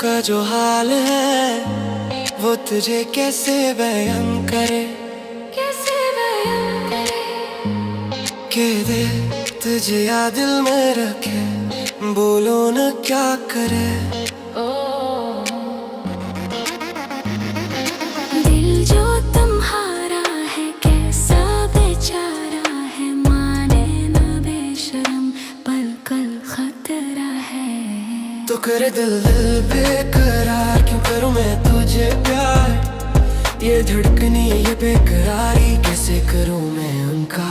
का जो हाल है वो तुझे कैसे बयान करे, कैसे बयान करे। के दे तुझे या दिल में रखे, बोलो न क्या करे। दिल जो तुम्हारा है कैसा बेचारा है, माने ना बेशरम पर कल खतरा है। तो करे दिल दिल बेकरार, क्यों करूं मैं तुझे प्यार। ये धड़कनी ये बेकरारी कैसे करूं मैं उनका।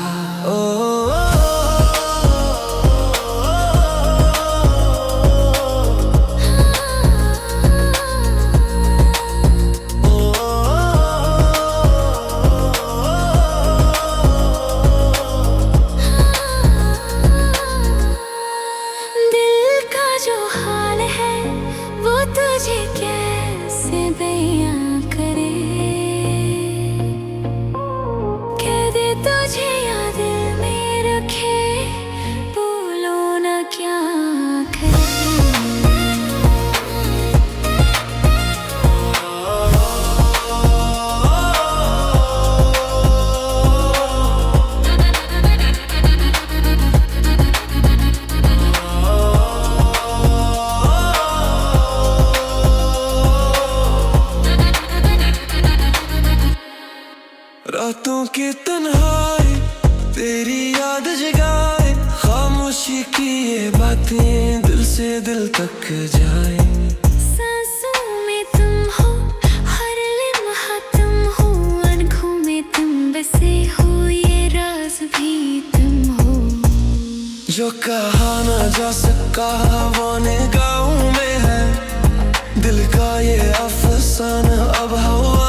तुझे कैसे बयां करे, कह दे तुझे या दिल में रखे, बोलो ना क्या करे। रातों की तन्हाई तेरी याद जगाए, खामोशी की ये बातें दिल से दिल तक जाए। सांसों में तुम हो, हर लम्हा तुम हो, आँखों में तुम बसे हो, ये राज भी तुम हो। जो कहा ना जा सका वो निगाहों में है, दिल का ये अफसाना अब हवा